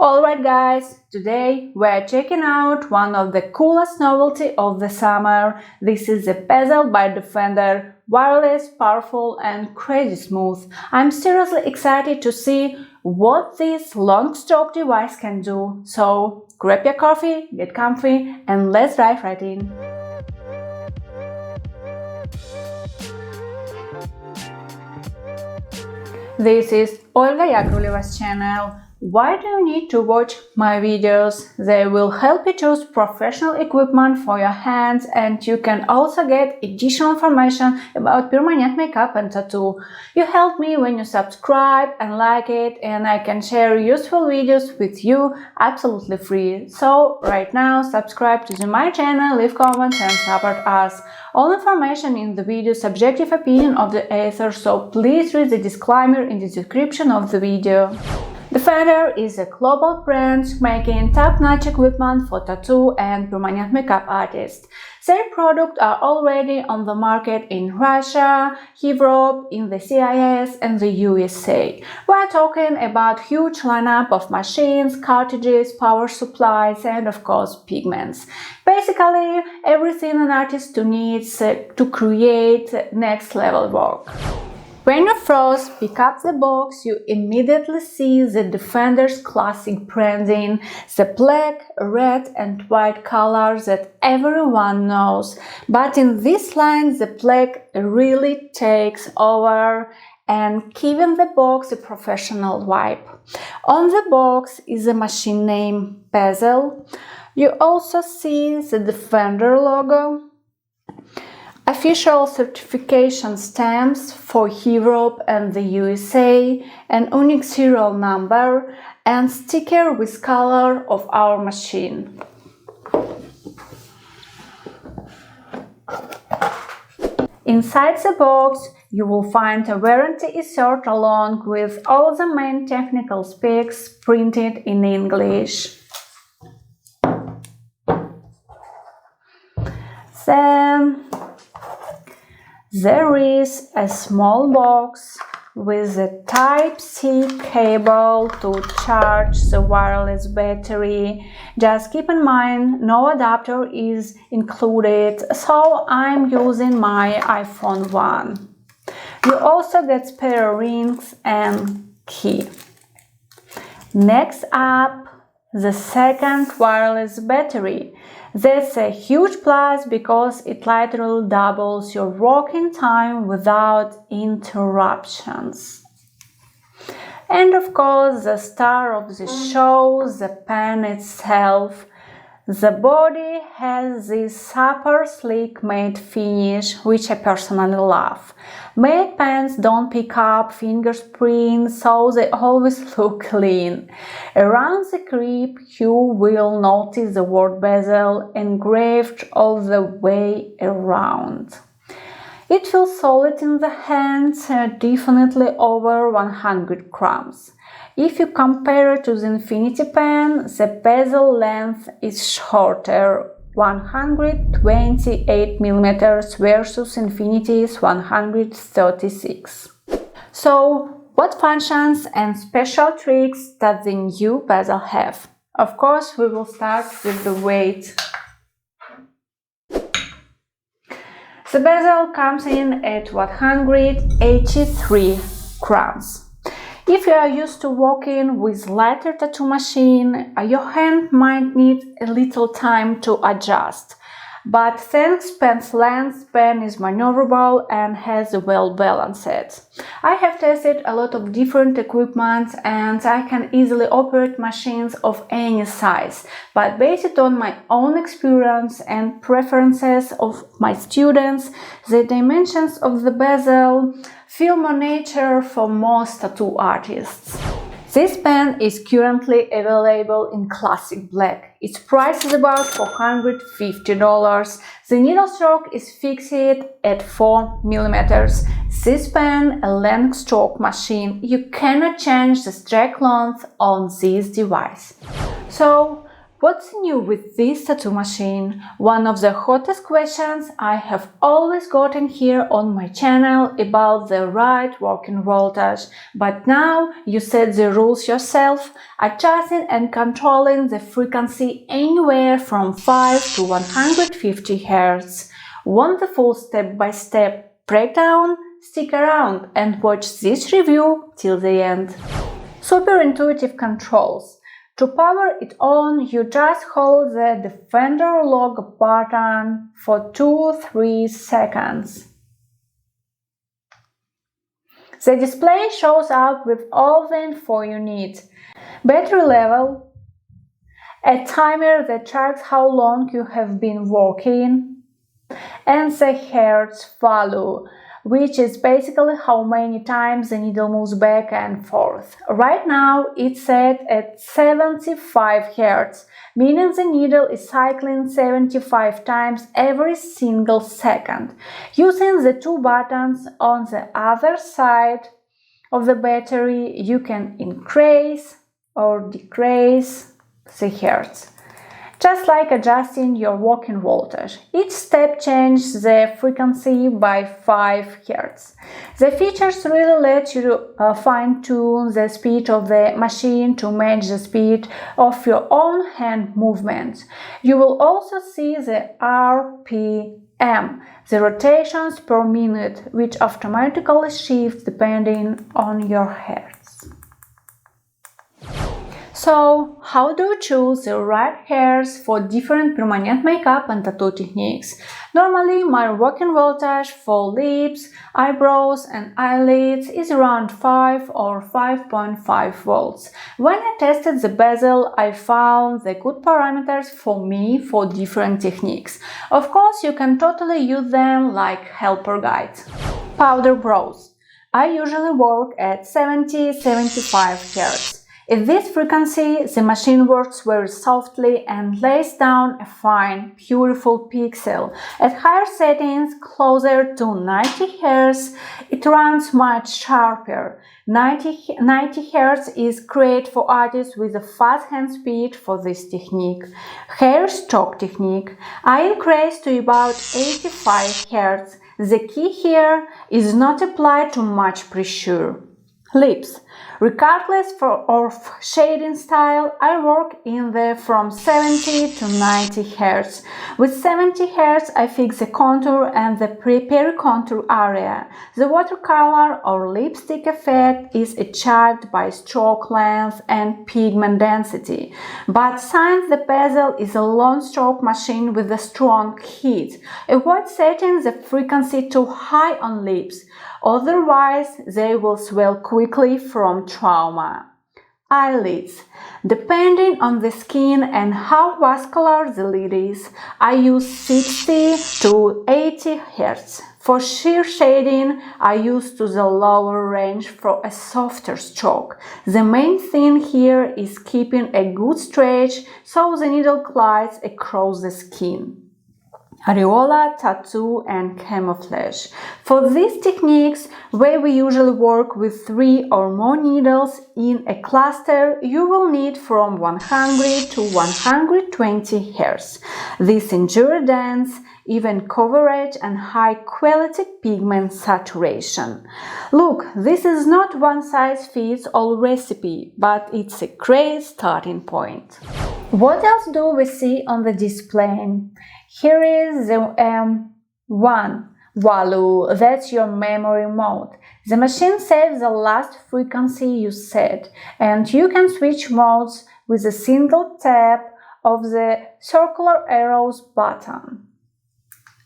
Alright guys, today we're checking out one of the coolest novelty of the summer. This is the Bezel by Defenderr. Wireless, powerful and crazy smooth. I'm seriously excited to see what this long stroke device can do. So grab your coffee, get comfy and let's dive right in. This is Olga Yakovleva's channel. Why do you need to watch my videos? They will help you choose professional equipment for your hands, and you can also get additional information about permanent makeup and tattoo. You help me when you subscribe and like it, and I can share useful videos with you absolutely free. So right now subscribe to my channel, leave comments and support us. All information in the video is subjective opinion of the author, so please read the disclaimer in the description of the video. Defenderr is a global brand making top-notch equipment for tattoo and permanent makeup artists. Their products are already on the market in Russia, Europe, in the CIS and the USA. We're talking about huge lineup of machines, cartridges, power supplies and of course pigments. Basically everything an artist needs to create next level work. When you first pick up the box, you immediately see the Defenderr's classic branding, the black, red and white colors that everyone knows. But in this line, the black really takes over and giving the box a professional vibe. On the box is a machine name Bezel. You also see the Defenderr logo, official certification stamps for Europe and the USA, an unique serial number and sticker with color of our machine. Inside the box you will find a warranty insert along with all the main technical specs printed in English. Then there is a small box with a Type-C cable to charge the wireless battery. Just keep in mind no adapter is included, so I'm using my iPhone 1. You also get spare rings and key. Next up, the second wireless battery. That's a huge plus because it literally doubles your working time without interruptions. And of course, the star of the show, the pen itself. The body has this super sleek matte finish, which I personally love. Matte pens don't pick up fingerprints, so they always look clean. Around the grip, you will notice the word Bezel engraved all the way around. It feels solid in the hands, definitely over 100 grams. If you compare it to the Infinity pen, the bezel length is shorter, 128 mm versus Infinity's 136. So, what functions and special tricks does the new bezel have? Of course, we will start with the weight. The bezel comes in at 183 grams. If you are used to working with lighter tattoo machine, your hand might need a little time to adjust. But thanks pen's length, pen is maneuverable and has a well balanced. I have tested a lot of different equipment and I can easily operate machines of any size. But based on my own experience and preferences of my students, the dimensions of the bezel feel more nature for most tattoo artists. This pen is currently available in classic black. Its price is about $450. The needle stroke is fixed at 4 mm. This pen, a length stroke machine, you cannot change the stroke length on this device. So, What's new with this tattoo machine? One of the hottest questions I have always gotten here on my channel about the right working voltage. But now you set the rules yourself, adjusting and controlling the frequency anywhere from 5 to 150 Hz. Want the full step-by-step breakdown? Stick around and watch this review till the end. Super intuitive controls. To power it on, you just hold the Defenderr logo button for 2-3 seconds. The display shows up with all the info you need. Battery level, a timer that tracks how long you have been working, and the Hertz value, which is basically how many times the needle moves back and forth. Right now it's set at 75 Hz, meaning the needle is cycling 75 times every single second. Using the two buttons on the other side of the battery, you can increase or decrease the Hertz. Just like adjusting your working voltage, each step changes the frequency by 5 Hz. The features really let you fine-tune the speed of the machine to match the speed of your own hand movements. You will also see the RPM, the rotations per minute, which automatically shifts depending on your hertz. So, how do you choose the right hairs for different permanent makeup and tattoo techniques? Normally, my working voltage for lips, eyebrows and eyelids is around 5 or 5.5 volts. When I tested the bezel, I found the good parameters for me for different techniques. Of course, you can totally use them like helper guides. Powder brows. I usually work at 70-75 Hz. At this frequency, the machine works very softly and lays down a fine, beautiful pixel. At higher settings, closer to 90 Hz, it runs much sharper. 90 Hz is great for artists with a fast hand speed for this technique. Hair stroke technique. I increase to about 85 Hz. The key here is not apply too much pressure. Lips. Regardless of shading style, I work in the from 70 to 90 Hz. With 70 Hz, I fix the contour and the peri-contour area. The watercolor or lipstick effect is achieved by stroke length and pigment density. But since the bezel is a long stroke machine with a strong heat, avoid setting the frequency too high on lips. Otherwise, they will swell quickly from trauma. Eyelids. Depending on the skin and how vascular the lid is, I use 60 to 80 Hz. For sheer shading, I use to the lower range for a softer stroke. The main thing here is keeping a good stretch so the needle glides across the skin. Areola, tattoo and camouflage. For these techniques, where we usually work with 3 or more needles in a cluster, you will need from 100 to 120 Hz. This ensures dense, even coverage and high-quality pigment saturation. Look, this is not one-size-fits-all recipe, but it's a great starting point. What else do we see on the display? Here is the M1 value, that's your memory mode. The machine saves the last frequency you set, and you can switch modes with a single tap of the circular arrows button.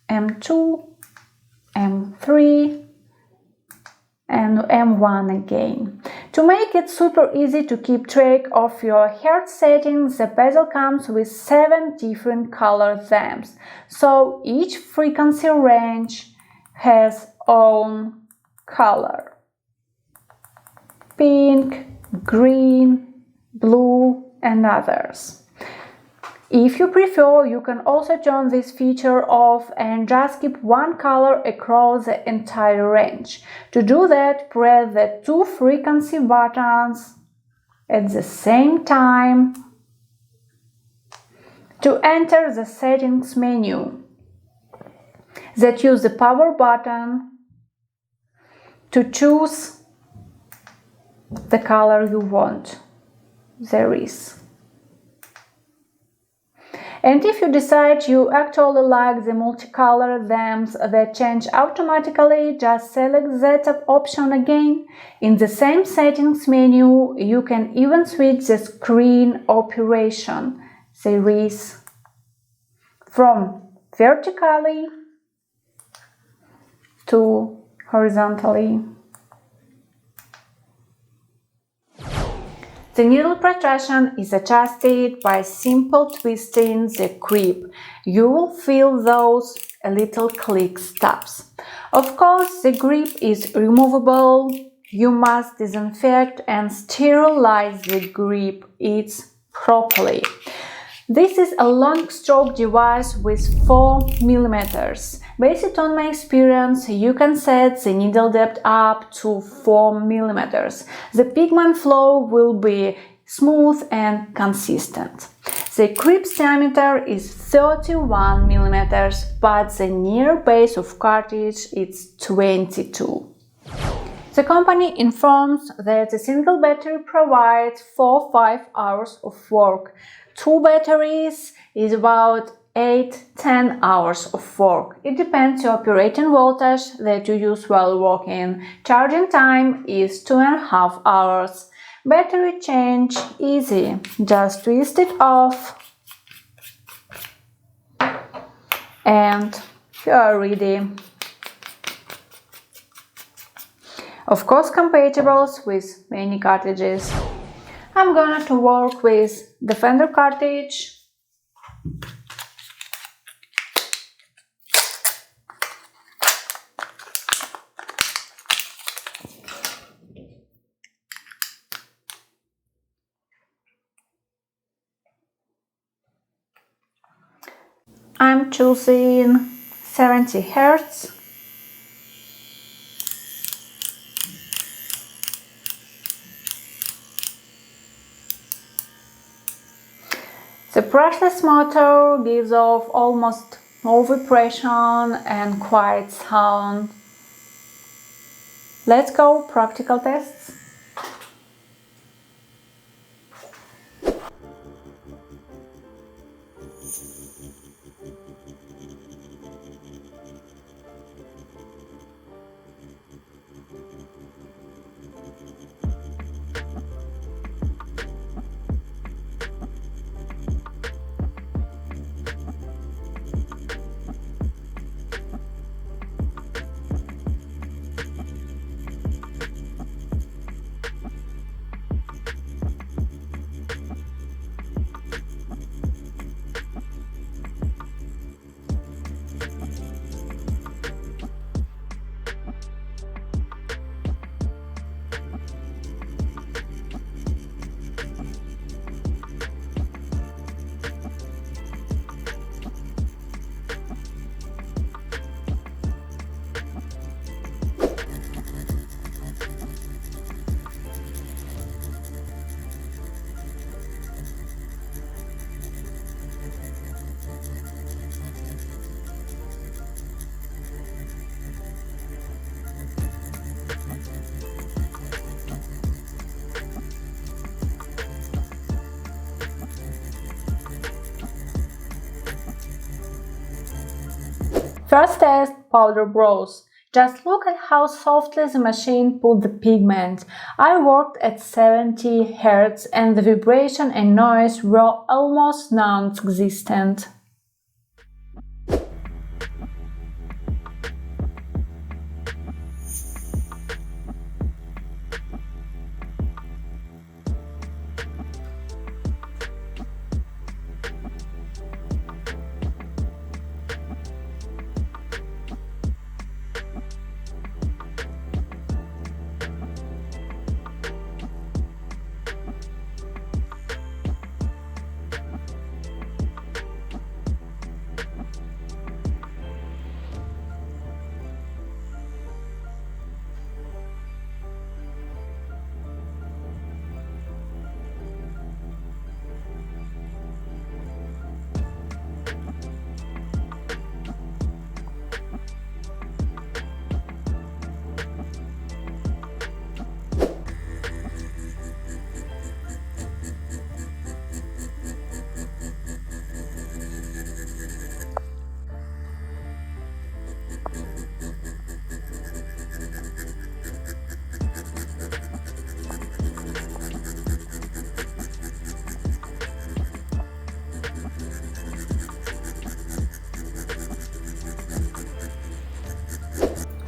M2, M3 and M1 again. To make it super easy to keep track of your hertz settings, the bezel comes with 7 different color themes, so each frequency range has own color: pink, green, blue and others. If you prefer, you can also turn this feature off and just keep one color across the entire range. To do that, press the 2 frequency buttons at the same time To enter the settings menu, then use the power button to choose the color you want. There is. And if you decide you actually like the multicolor themes that change automatically, just select that option again. In the same settings menu, you can even switch the screen operation. There is from vertically to horizontally. The needle protrusion is adjusted by simple twisting the grip. You will feel those little click stops. Of course, the grip is removable. You must disinfect and sterilize the grip properly. This is a long stroke device with 4 mm. Based on my experience, you can set the needle depth up to 4 mm. The pigment flow will be smooth and consistent. The grip diameter is 31 mm, but the near base of cartridge is 22. The company informs that a single battery provides 4-5 hours of work. 2 batteries is about 8-10 hours of work. It depends on operating voltage that you use while working. Charging time is 2.5 hours. Battery change easy. Just twist it off and you are ready. Of course, compatible with many cartridges. I'm going to work with Defenderr cartridge. I'm choosing 70 Hz. The brushless motor gives off almost no vibration and quiet sound. Let's go practical tests. First test, powder brows. Just look at how softly the machine put the pigment. I worked at 70 Hz and the vibration and noise were almost non-existent.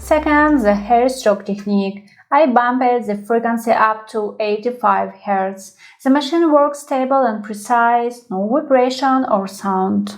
Second, the hair stroke technique. I bumped the frequency up to 85 Hz. The machine works stable and precise, no vibration or sound.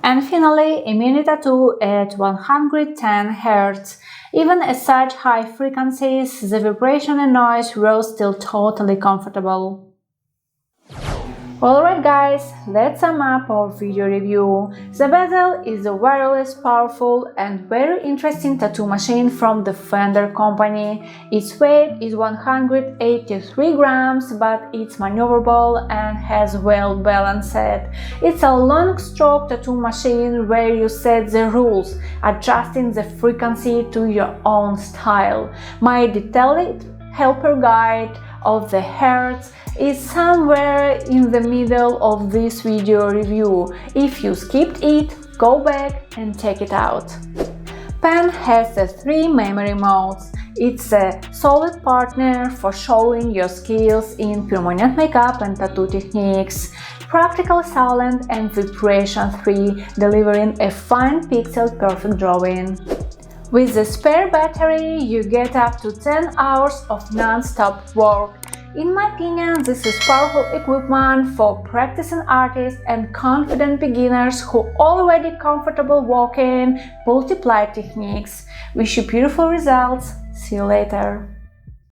And finally, a mini tattoo at 110 Hz. Even at such high frequencies, the vibration and noise were still totally comfortable. Alright guys, let's sum up our video review. The Bezel is a wireless, powerful and very interesting tattoo machine from the Defenderr company. Its weight is 183 grams, but it's maneuverable and has well balanced. It's a long stroke tattoo machine where you set the rules, adjusting the frequency to your own style. My detailed helper guide of the hertz is somewhere in the middle of this video review. If you skipped it, go back and check it out. Pen has 3 memory modes. It's a solid partner for showing your skills in permanent makeup and tattoo techniques. Practical, silent and vibration-free, delivering a fine pixel perfect drawing. With the spare battery, you get up to 10 hours of non-stop work. In my opinion, this is powerful equipment for practicing artists and confident beginners who are already comfortable working multiply techniques. Wish you beautiful results. See you later.